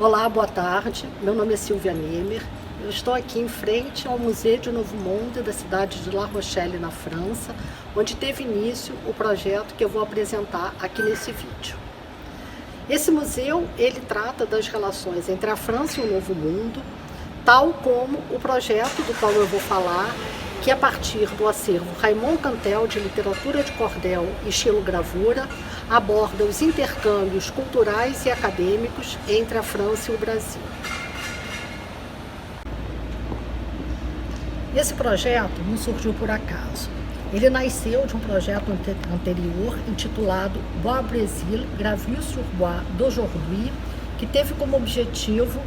Olá, boa tarde. Meu nome é Silvia Nemer. Eu estou aqui em frente ao Museu de Novo Monde da cidade de La Rochelle, na França, onde teve início o projeto que eu vou apresentar aqui nesse vídeo. Esse museu, ele trata das relações entre a França e o Novo Mundo, tal como o projeto do qual eu vou falar, que a partir do acervo Raymond Cantel de literatura de cordel e xilogravura, aborda os intercâmbios culturais e acadêmicos entre a França e o Brasil. Esse projeto não surgiu por acaso. Ele nasceu de um projeto anterior intitulado Bois Brésil, Gravure sur Bois d'aujourd'hui, que teve como objetivo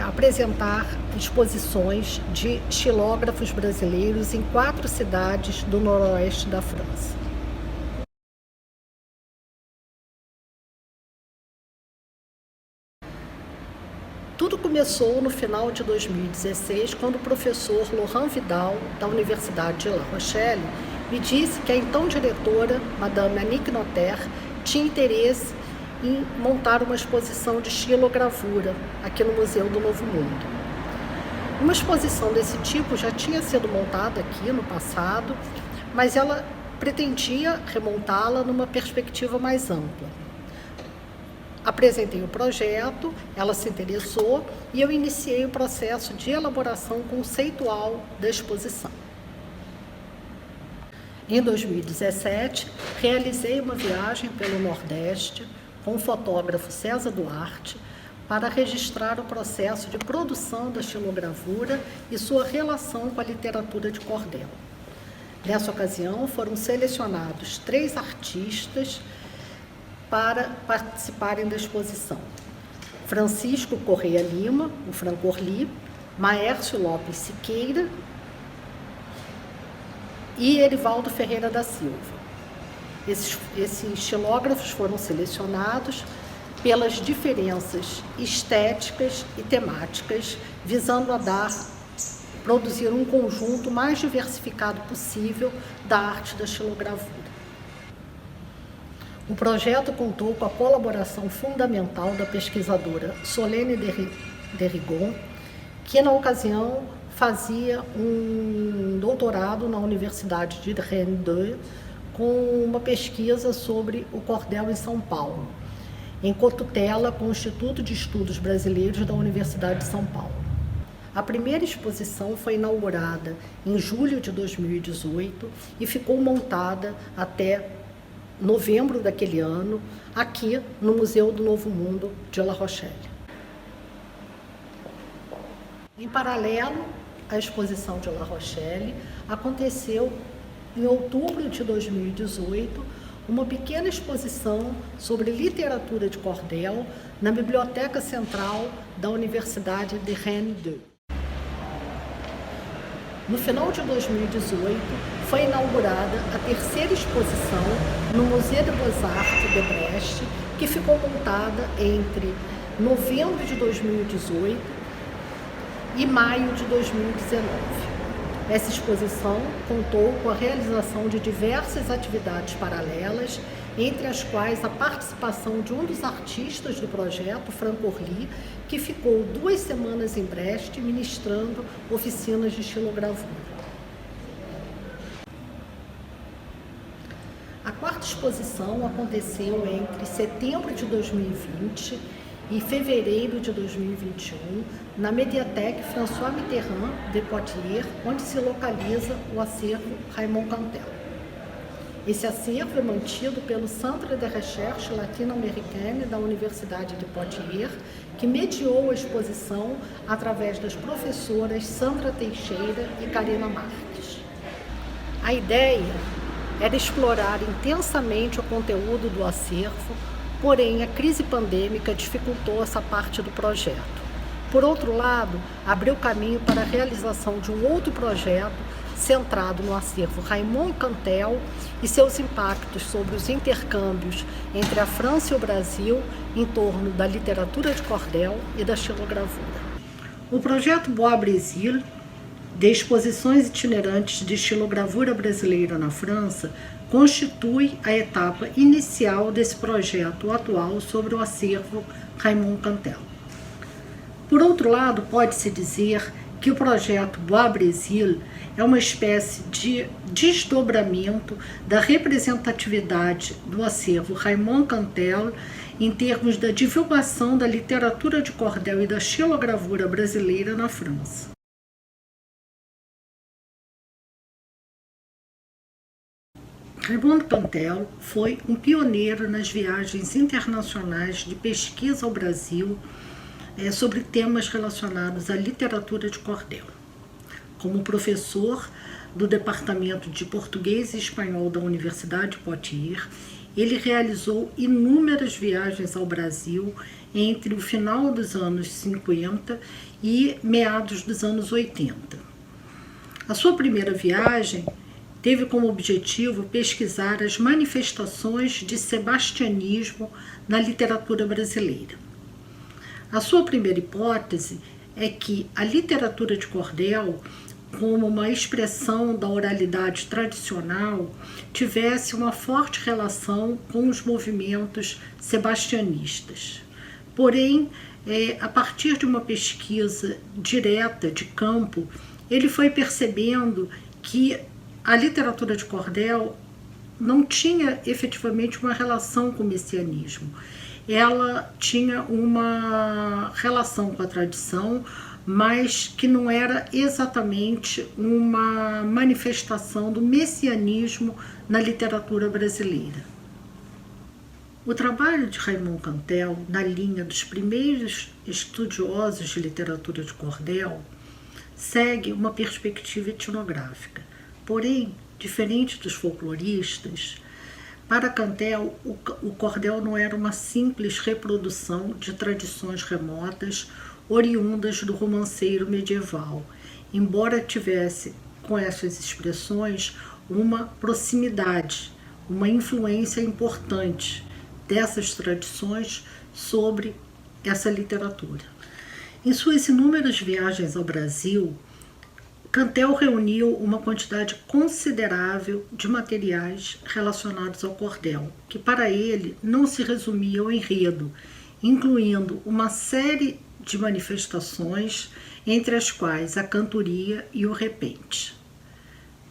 apresentar exposições de xilógrafos brasileiros em 4 cidades do noroeste da França. Tudo começou no final de 2016, quando o professor Laurent Vidal, da Universidade de La Rochelle, me disse que a então diretora, Madame Annick Notaire, tinha interesse em montar uma exposição de xilogravura aqui no Museu do Novo Mundo. Uma exposição desse tipo já tinha sido montada aqui no passado, mas ela pretendia remontá-la numa perspectiva mais ampla. Apresentei o projeto, ela se interessou e eu iniciei o processo de elaboração conceitual da exposição. Em 2017, realizei uma viagem pelo Nordeste com o fotógrafo César Duarte para registrar o processo de produção da xilogravura e sua relação com a literatura de cordel. Nessa ocasião, foram selecionados 3 artistas para participarem da exposição: Francisco Correia Lima, o Francorli, Maércio Lopes Siqueira e Erivaldo Ferreira da Silva. Esses xilógrafos foram selecionados pelas diferenças estéticas e temáticas, visando produzir um conjunto mais diversificado possível da arte da xilogravura. O projeto contou com a colaboração fundamental da pesquisadora Solène Derigon, que na ocasião fazia um doutorado na Universidade de Rennes 2, com uma pesquisa sobre o cordel em São Paulo, em cotutela com o Instituto de Estudos Brasileiros da Universidade de São Paulo. A primeira exposição foi inaugurada em julho de 2018 e ficou montada até novembro daquele ano, aqui no Museu do Novo Mundo de La Rochelle. Em paralelo à exposição de La Rochelle, aconteceu em outubro de 2018 uma pequena exposição sobre literatura de cordel na Biblioteca Central da Universidade de Rennes 2. No final de 2018, foi inaugurada a 3ª exposição no Musée des Beaux-Arts de Brest, que ficou montada entre novembro de 2018 e maio de 2019. Essa exposição contou com a realização de diversas atividades paralelas, entre as quais a participação de um dos artistas do projeto, Francorli, que ficou 2 semanas em Brest ministrando oficinas de xilogravura. A 4ª exposição aconteceu entre setembro de 2020 e fevereiro de 2021, na Médiathèque François Mitterrand de Poitiers, onde se localiza o acervo Raymond Cantel. Esse acervo é mantido pelo Centre de Recherche Latino-Américaine da Universidade de Poitiers, que mediou a exposição através das professoras Sandra Teixeira e Karina Marques. A ideia era explorar intensamente o conteúdo do acervo, porém a crise pandêmica dificultou essa parte do projeto. Por outro lado, abriu caminho para a realização de um outro projeto centrado no acervo Raymond Cantel e seus impactos sobre os intercâmbios entre a França e o Brasil em torno da literatura de cordel e da xilogravura. O projeto Bois Brésil, de exposições itinerantes de xilogravura brasileira na França, constitui a etapa inicial desse projeto atual sobre o acervo Raymond Cantel. Por outro lado, pode-se dizer que o projeto Bois Brasil é uma espécie de desdobramento da representatividade do acervo Raymond Cantel em termos da divulgação da literatura de cordel e da xilogravura brasileira na França. Raymond Cantel foi um pioneiro nas viagens internacionais de pesquisa ao Brasil sobre temas relacionados à literatura de cordel. Como professor do Departamento de Português e Espanhol da Universidade de Poitiers, ele realizou inúmeras viagens ao Brasil entre o final dos anos 50 e meados dos anos 80. A sua primeira viagem teve como objetivo pesquisar as manifestações de sebastianismo na literatura brasileira. A sua primeira hipótese é que a literatura de cordel, como uma expressão da oralidade tradicional, tivesse uma forte relação com os movimentos sebastianistas. Porém, a partir de uma pesquisa direta de campo, ele foi percebendo que a literatura de cordel não tinha efetivamente uma relação com o messianismo. Ela tinha uma relação com a tradição, mas que não era exatamente uma manifestação do messianismo na literatura brasileira. O trabalho de Raymond Cantel, na linha dos primeiros estudiosos de literatura de cordel, segue uma perspectiva etnográfica. Porém, diferente dos folcloristas, para Cantel, o cordel não era uma simples reprodução de tradições remotas oriundas do romanceiro medieval, embora tivesse com essas expressões uma proximidade, uma influência importante dessas tradições sobre essa literatura. Em suas inúmeras viagens ao Brasil, Cantel reuniu uma quantidade considerável de materiais relacionados ao cordel, que para ele não se resumia ao enredo, incluindo uma série de manifestações, entre as quais a cantoria e o repente.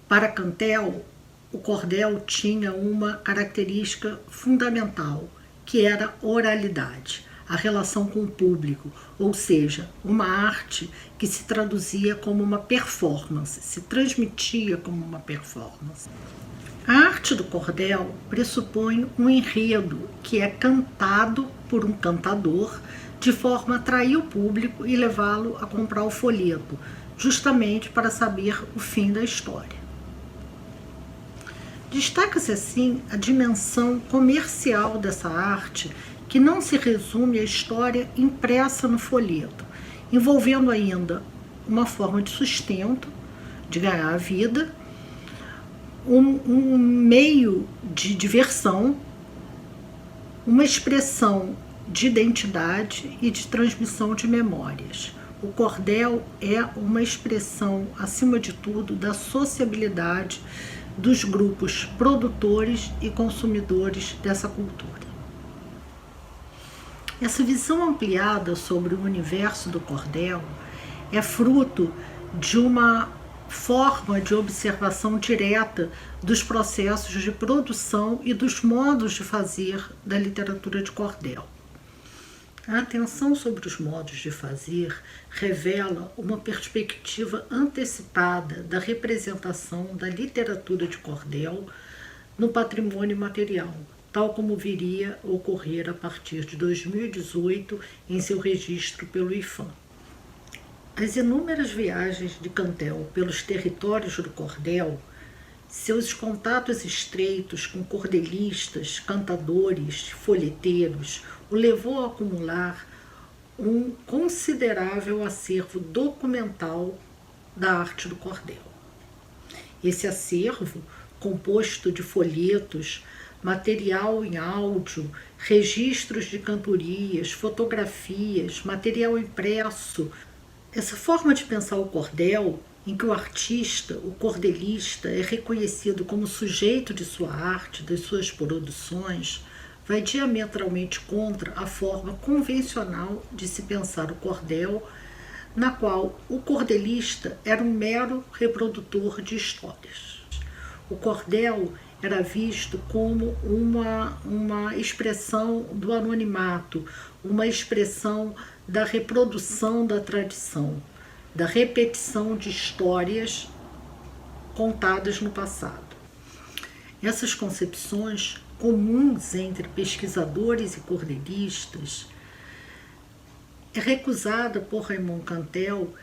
Para Cantel, o cordel tinha uma característica fundamental, que era a oralidade, a relação com o público, ou seja, uma arte que se traduzia como uma performance, se transmitia como uma performance. A arte do cordel pressupõe um enredo que é cantado por um cantador de forma a atrair o público e levá-lo a comprar o folheto, justamente para saber o fim da história. Destaca-se assim a dimensão comercial dessa arte, que não se resume à história impressa no folheto, envolvendo ainda uma forma de sustento, de ganhar a vida, um meio de diversão, uma expressão de identidade e de transmissão de memórias. O cordel é uma expressão, acima de tudo, da sociabilidade dos grupos produtores e consumidores dessa cultura. Essa visão ampliada sobre o universo do cordel é fruto de uma forma de observação direta dos processos de produção e dos modos de fazer da literatura de cordel. A atenção sobre os modos de fazer revela uma perspectiva antecipada da representação da literatura de cordel no patrimônio material, tal como viria a ocorrer a partir de 2018 em seu registro pelo IFAM. As inúmeras viagens de Cantel pelos territórios do cordel, seus contatos estreitos com cordelistas, cantadores, folheteiros, o levou a acumular um considerável acervo documental da arte do cordel. Esse acervo, composto de folhetos, material em áudio, registros de cantorias, fotografias, material impresso. Essa forma de pensar o cordel, em que o artista, o cordelista, é reconhecido como sujeito de sua arte, das suas produções, vai diametralmente contra a forma convencional de se pensar o cordel, na qual o cordelista era um mero reprodutor de histórias. O cordel era visto como uma expressão do anonimato, uma expressão da reprodução da tradição, da repetição de histórias contadas no passado. Essas concepções comuns entre pesquisadores e cordelistas é recusada por Raymond Cantel,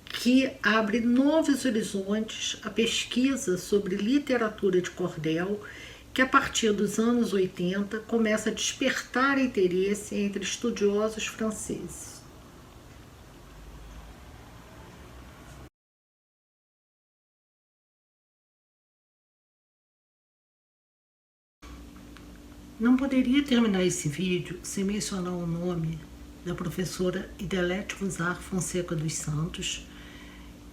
que abre novos horizontes à pesquisa sobre literatura de cordel, que a partir dos anos 80 começa a despertar interesse entre estudiosos franceses. Não poderia terminar esse vídeo sem mencionar o nome da professora Idelete Musar Fonseca dos Santos,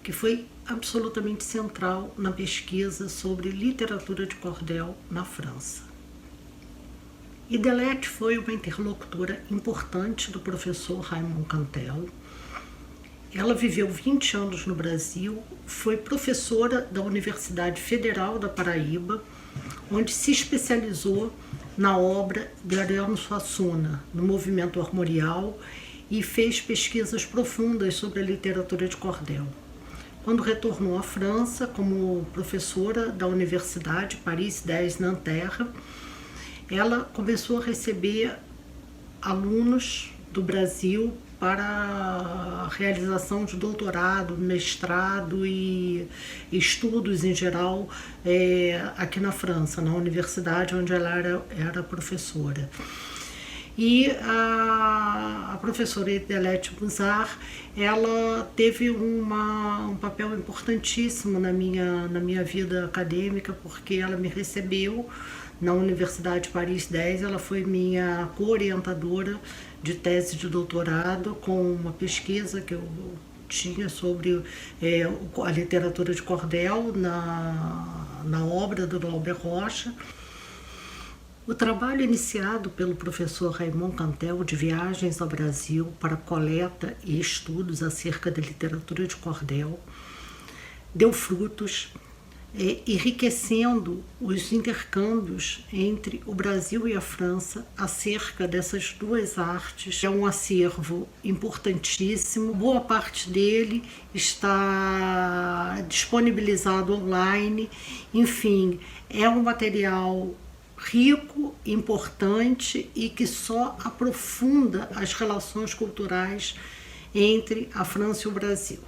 que foi absolutamente central na pesquisa sobre literatura de cordel na França. Idelete foi uma interlocutora importante do professor Raymond Cantel. Ela viveu 20 anos no Brasil, foi professora da Universidade Federal da Paraíba, onde se especializou na obra de Ariano Suassuna, no movimento armorial, e fez pesquisas profundas sobre a literatura de cordel. Quando retornou à França como professora da Universidade Paris X Nanterre, ela começou a receber alunos do Brasil para a realização de doutorado, mestrado e estudos em geral aqui na França, na universidade onde ela era professora. E a professora Idelete Musar, ela teve um papel importantíssimo na minha vida acadêmica, porque ela me recebeu na Universidade Paris X, ela foi minha co-orientadora de tese de doutorado com uma pesquisa que eu tinha sobre a literatura de cordel na obra do Glauber Rocha. O trabalho iniciado pelo professor Raymond Cantel de viagens ao Brasil para coleta e estudos acerca da literatura de cordel deu frutos, enriquecendo os intercâmbios entre o Brasil e a França acerca dessas duas artes. É um acervo importantíssimo, boa parte dele está disponibilizado online, enfim, é um material rico, importante e que só aprofunda as relações culturais entre a França e o Brasil.